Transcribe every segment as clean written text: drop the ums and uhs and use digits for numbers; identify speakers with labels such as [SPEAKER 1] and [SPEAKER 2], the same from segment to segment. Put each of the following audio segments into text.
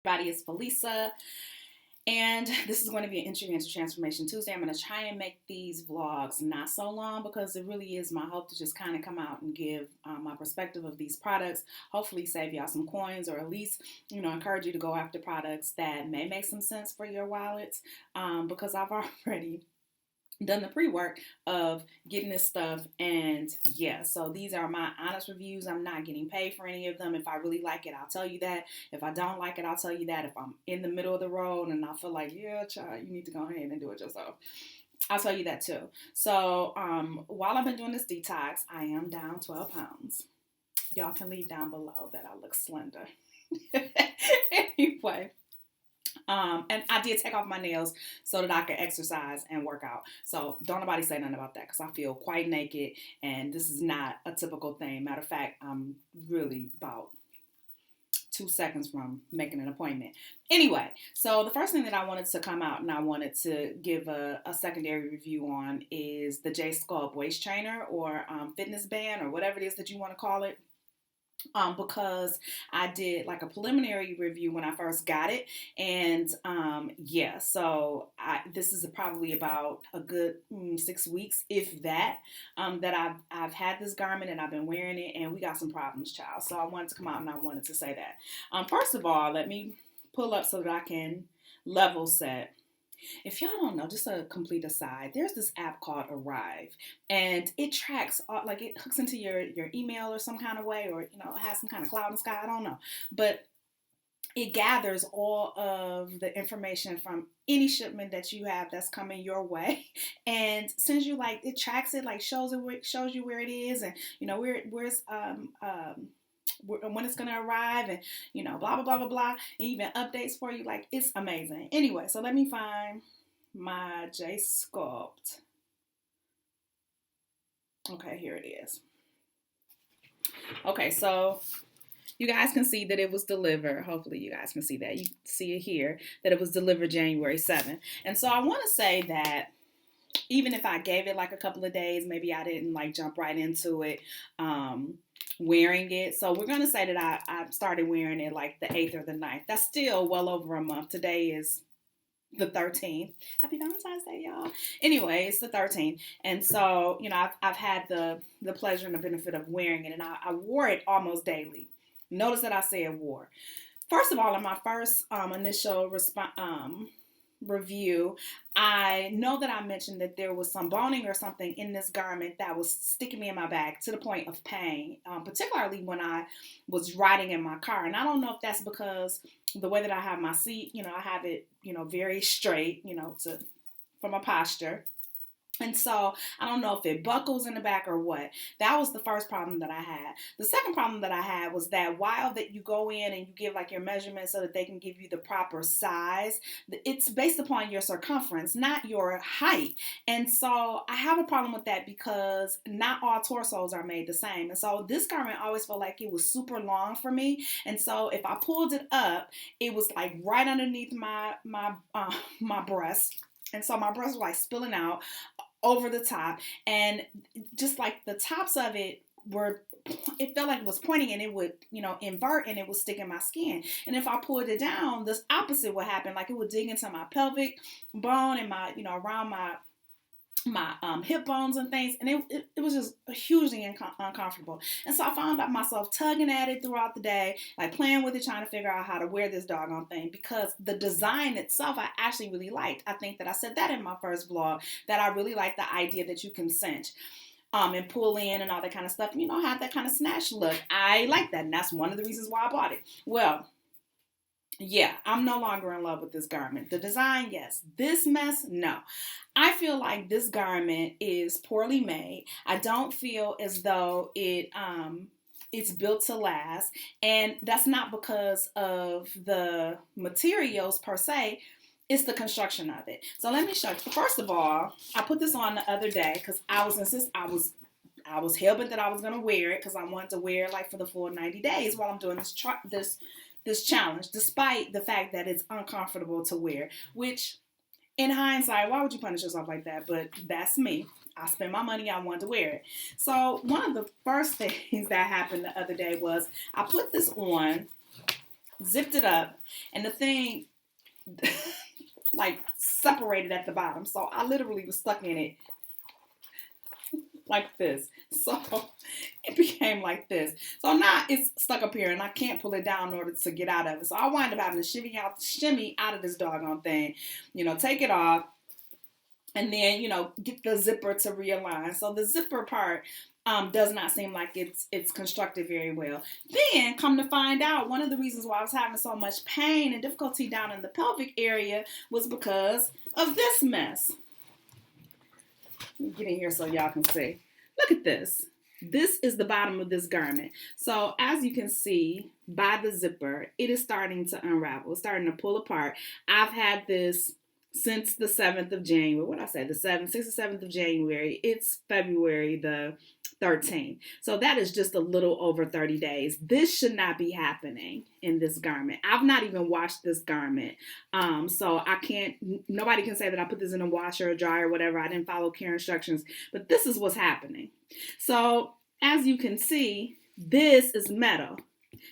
[SPEAKER 1] Everybody, is Felisa, and this is going to be an entry into Transformation Tuesday. I'm going to try and make these vlogs not so long because it really is my hope to just kind of come out and give my perspective of these products, hopefully save y'all some coins, or at least, encourage you to go after products that may make some sense for your wallets, because I've already done the pre-work of getting this stuff. And yeah, so these are my honest reviews. I'm not getting paid for any of them. If I really like it, I'll tell you that. If I don't like it, I'll tell you that. If I'm in the middle of the road and I feel like, yeah, child, you need to go ahead and do it yourself, I'll tell you that too. So while I've been doing this detox, I am down 12 pounds. Y'all can leave down below that I look slender. Anyway, and I did take off my nails so that I could exercise and work out. So don't nobody say nothing about that, because I feel quite naked, and this is not a typical thing. Matter of fact, I'm really about 2 seconds from making an appointment. Anyway, so the first thing that I wanted to come out and I wanted to give a secondary review on is the J Sculpt Waist Trainer, or fitness band, or whatever it is that you want to call it. Because I did like a preliminary review when I first got it, and yeah, so this is probably about a good 6 weeks, if that, that I've had this garment and I've been wearing it, and we got some problems, child. So I wanted to come out and I wanted to say that. First of all, let me pull up so that I can level set. If y'all don't know, just a complete aside, there's this app called Arrive, and it tracks, like it hooks into your email or some kind of way, or, it has some kind of cloud in the sky, I don't know. But it gathers all of the information from any shipment that you have that's coming your way, and sends you, like, it tracks it, like shows you where it is, and where's when it's going to arrive, and blah blah blah blah blah, and even updates for you. Like, it's amazing. Anyway, so let me find my J Sculpt. Okay, here it is. Okay, so you guys can see that it was delivered. Hopefully you guys can see that. You see it here, that it was delivered January 7th. And so I want to say that even if I gave it like a couple of days, maybe I didn't like jump right into it, wearing it. So we're going to say that I started wearing it like the 8th or the 9th. That's still well over a month. Today is the 13th. Happy Valentine's Day, y'all. Anyway, it's the 13th. And so, I've had the pleasure and the benefit of wearing it, and I wore it almost daily. Notice that I said wore. First of all, in my first initial review, I know that I mentioned that there was some boning or something in this garment that was sticking me in my back to the point of pain, particularly when I was riding in my car. And I don't know if that's because the way that I have my seat, I have it, very straight, from a posture. And so I don't know if it buckles in the back or what. That was the first problem that I had. The second problem that I had was that while that you go in and you give like your measurements so that they can give you the proper size, it's based upon your circumference, not your height. And so I have a problem with that, because not all torsos are made the same. And so this garment always felt like it was super long for me. And so if I pulled it up, it was like right underneath my breast. And so my breast was like spilling out over the top, and just like the tops of it felt like it was pointing, and it would, invert, and it would stick in my skin. And if I pulled it down, this opposite would happen. Like, it would dig into my pelvic bone and my, around my hip bones and things, and it was just hugely uncomfortable. And so I found out myself tugging at it throughout the day, like playing with it, trying to figure out how to wear this doggone thing, because the design itself I actually really liked. I think that I said that in my first vlog, that I really like the idea that you can cinch and pull in and all that kind of stuff, have that kind of snatch look. I like that, and that's one of the reasons why I bought it. Well, yeah, I'm no longer in love with this garment. The design, yes. This mess, no. I feel like this garment is poorly made. I don't feel as though it's built to last, and that's not because of the materials per se. It's the construction of it. So let me show you. First of all, I put this on the other day because I was hell-bent that I was gonna wear it, because I wanted to wear it like for the full 90 days while I'm doing this challenge, despite the fact that it's uncomfortable to wear, which in hindsight, why would you punish yourself like that? But that's me. I spent my money, I wanted to wear it. So one of the first things that happened the other day was I put this on zipped it up, and the thing like separated at the bottom. So I literally was stuck in it like this. So it became like this. So now it's stuck up here and I can't pull it down in order to get out of it. So I wind up having to shimmy out of this doggone thing, take it off, and then, get the zipper to realign. So the zipper part does not seem like it's constructed very well. Then, come to find out, one of the reasons why I was having so much pain and difficulty down in the pelvic area was because of this mess. Let me get in here so y'all can see. Look at this. This is the bottom of this garment. So as you can see by the zipper, it is starting to unravel. It's starting to pull apart. I've had this since the 7th of January. What did I say? The 7th, 6th or 7th of January. It's February the 13th. So that is just a little over 30 days. This should not be happening in this garment. I've not even washed this garment. So nobody can say that I put this in a washer or dryer or whatever. I didn't follow care instructions, but this is what's happening. So as you can see, this is metal.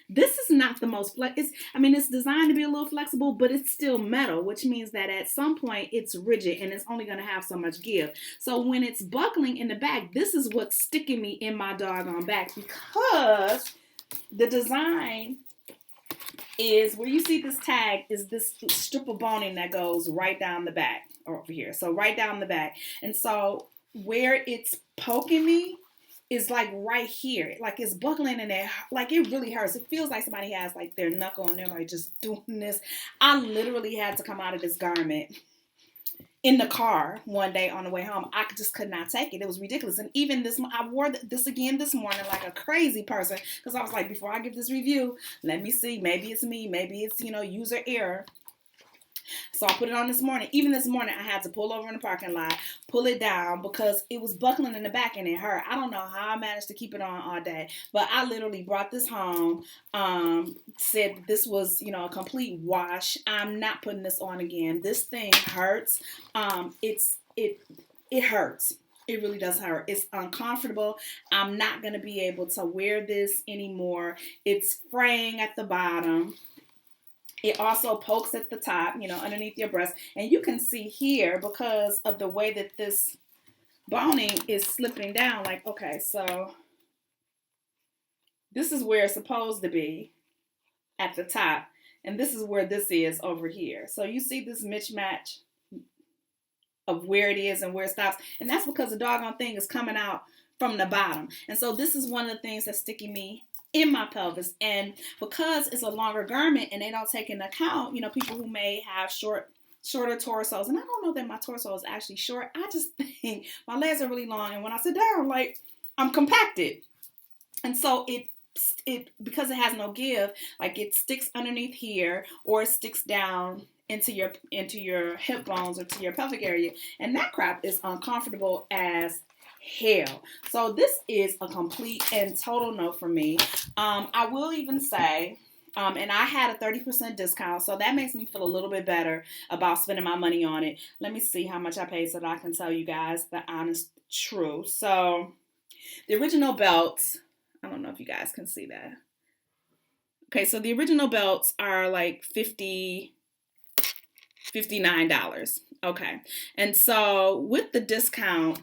[SPEAKER 1] This is not the most it's designed to be a little flexible, but it's still metal, which means that at some point it's rigid and it's only going to have so much give. So when it's buckling in the back, this is what's sticking me in my doggone back, because the design is where you see this tag is this strip of boning that goes right down the back or over here. So right down the back. And so where it's poking me is like right here, like it's buckling in there, like it really hurts. It feels like somebody has like their knuckle and they're like just doing this. I literally had to come out of this garment in the car one day on the way home. I just could not take it. It was ridiculous. And even I wore this again this morning like a crazy person, because I was like, before I give this review, let me see, maybe it's me, maybe it's user error. So I put it on this morning. Even this morning, I had to pull over in the parking lot, pull it down because it was buckling in the back and it hurt. I don't know how I managed to keep it on all day, but I literally brought this home, said this was, a complete wash. I'm not putting this on again. This thing hurts. It hurts. It really does hurt. It's uncomfortable. I'm not going to be able to wear this anymore. It's fraying at the bottom. It also pokes at the top, underneath your breast. And you can see here, because of the way that this boning is slipping down, like, okay, so this is where it's supposed to be at the top. And this is where this is over here. So you see this mismatch of where it is and where it stops. And that's because the doggone thing is coming out from the bottom. And so this is one of the things that's sticking me in my pelvis. And because it's a longer garment and they don't take into account, people who may have shorter torsos. And I don't know that my torso is actually short. I just think my legs are really long. And when I sit down, like, I'm compacted. And so it because it has no give, like it sticks underneath here or it sticks down into your hip bones or to your pelvic area. And that crap is uncomfortable as hell. So this is a complete and total no for me. I will even say, and I had a 30% discount, so that makes me feel a little bit better about spending my money on it. Let me see how much I paid so that I can tell you guys the honest truth. So the original belts, I don't know if you guys can see that. Okay, so the original belts are like $59. Okay, and so with the discount,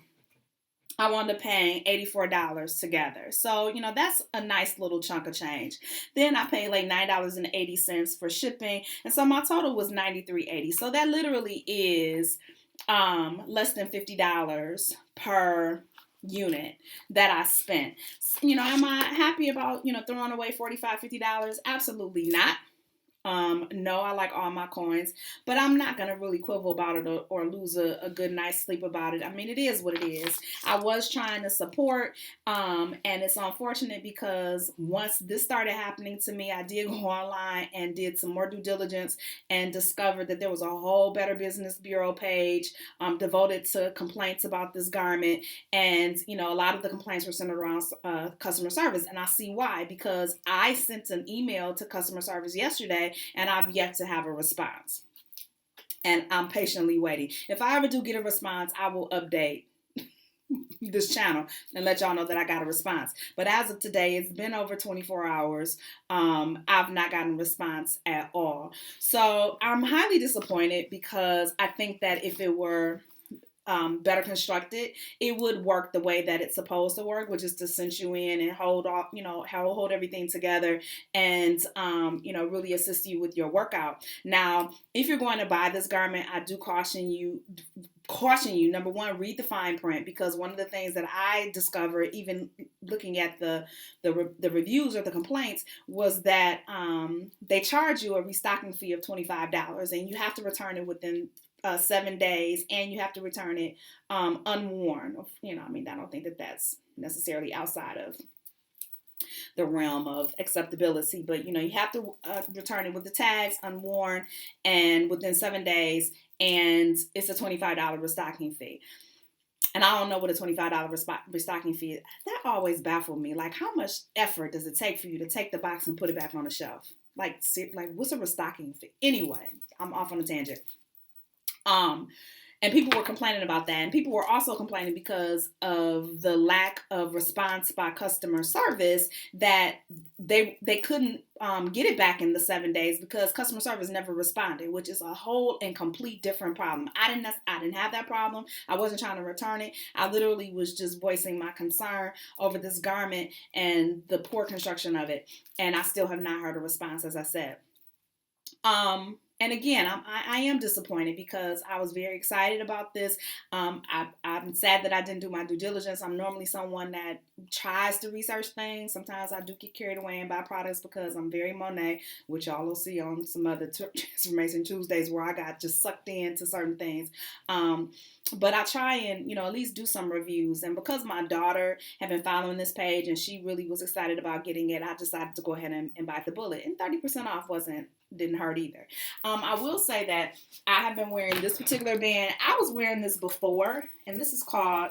[SPEAKER 1] I wound up paying $84 together. So, that's a nice little chunk of change. Then I paid like $9.80 for shipping. And so my total was $93.80. So that literally is less than $50 per unit that I spent. Am I happy about, throwing away $45, $50? Absolutely not. No, I like all my coins, but I'm not going to really quibble about it or lose a good night's sleep about it. I mean, it is what it is. I was trying to support, and it's unfortunate because once this started happening to me, I did go online and did some more due diligence and discovered that there was a whole Better Business Bureau page devoted to complaints about this garment. And, a lot of the complaints were centered around customer service. And I see why, because I sent an email to customer service yesterday and I've yet to have a response. And I'm patiently waiting. If I ever do get a response, I will update this channel and let y'all know that I got a response. But as of today, it's been over 24 hours. I've not gotten a response at all. So I'm highly disappointed because I think that if it were better constructed, it would work the way that it's supposed to work, which is to cinch you in and hold off, hold everything together and, really assist you with your workout. Now, if you're going to buy this garment, I do caution you, number one, read the fine print, because one of the things that I discovered, even looking at the reviews or the complaints, was that they charge you a restocking fee of $25, and you have to return it within 7 days, and you have to return it unworn. I don't think that that's necessarily outside of the realm of acceptability, but you have to return it with the tags, unworn, and within 7 days, and it's a $25 restocking fee. And I don't know what a $25 restocking fee is. That always baffled me. Like, how much effort does it take for you to take the box and put it back on the shelf? Like what's a restocking fee? Anyway, I'm off on a tangent. And people were complaining about that. And people were also complaining because of the lack of response by customer service, that they couldn't get it back in the 7 days because customer service never responded, which is a whole and complete different problem. I didn't have that problem. I wasn't trying to return it. I literally was just voicing my concern over this garment and the poor construction of it. And I still have not heard a response, as I said. And again, I am disappointed because I was very excited about this. I'm sad that I didn't do my due diligence. I'm normally someone that tries to research things. Sometimes I do get carried away and buy products because I'm very Monet, which y'all will see on some other Transformation Tuesdays where I got just sucked into certain things. But I try and, at least do some reviews. And because my daughter had been following this page and she really was excited about getting it, I decided to go ahead and bite the bullet. And 30% off didn't hurt either. I will say that I have been wearing this particular band. I was wearing this before, and this is called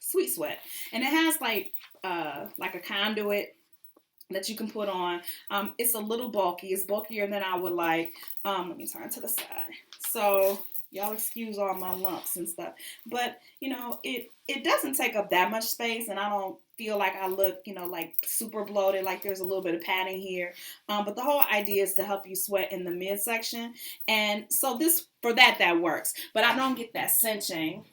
[SPEAKER 1] Sweet Sweat. And it has like a conduit that you can put on. It's a little bulky. It's bulkier than I would like. Let me turn to the side. So y'all excuse all my lumps and stuff. But, it doesn't take up that much space, and I don't feel like I look, like super bloated, like there's a little bit of padding here. But the whole idea is to help you sweat in the midsection. And so that works. But I don't get that cinching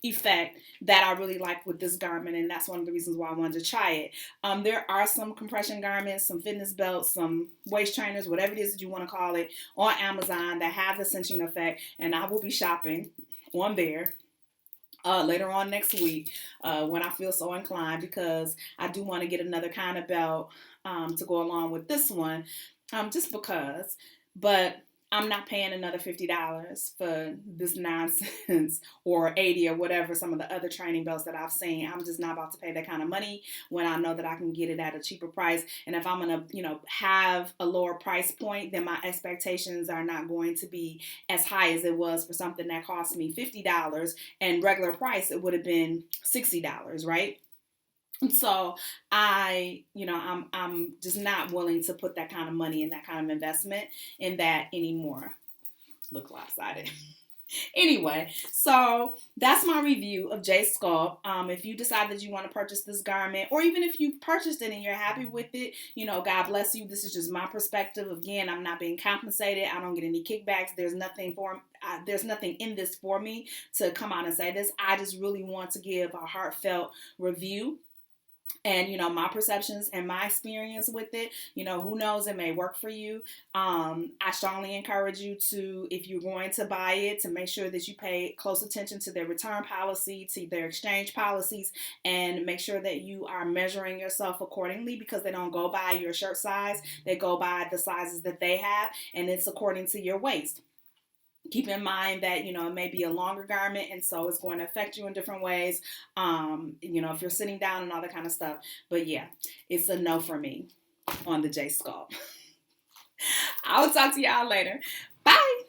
[SPEAKER 1] effect that I really like with this garment, and that's one of the reasons why I wanted to try it. There are some compression garments, some fitness belts, some waist trainers, whatever it is that you want to call it, on Amazon that have the cinching effect, and I will be shopping on there later on next week when I feel so inclined, because I do want to get another kind of belt to go along with this one, just because. But I'm not paying another $50 for this nonsense, or $80 or whatever some of the other training belts that I've seen. I'm just not about to pay that kind of money when I know that I can get it at a cheaper price. And if I'm going to, have a lower price point, then my expectations are not going to be as high as it was for something that cost me $50, and regular price, it would have been $60, right? And so I'm just not willing to put that kind of money and that kind of investment in that anymore. Look lopsided. Anyway, so that's my review of J Sculpt. If you decide that you want to purchase this garment, or even if you've purchased it and you're happy with it, God bless you. This is just my perspective. Again, I'm not being compensated. I don't get any kickbacks. There's nothing in this for me to come out and say this. I just really want to give a heartfelt review. And, my perceptions and my experience with it, who knows, it may work for you. I strongly encourage you to, if you're going to buy it, to make sure that you pay close attention to their return policy, to their exchange policies, and make sure that you are measuring yourself accordingly, because they don't go by your shirt size. They go by the sizes that they have, and it's according to your waist. Keep in mind that, it may be a longer garment, and so it's going to affect you in different ways, if you're sitting down and all that kind of stuff. But yeah, it's a no for me on the J Sculpt. I'll talk to y'all later. Bye.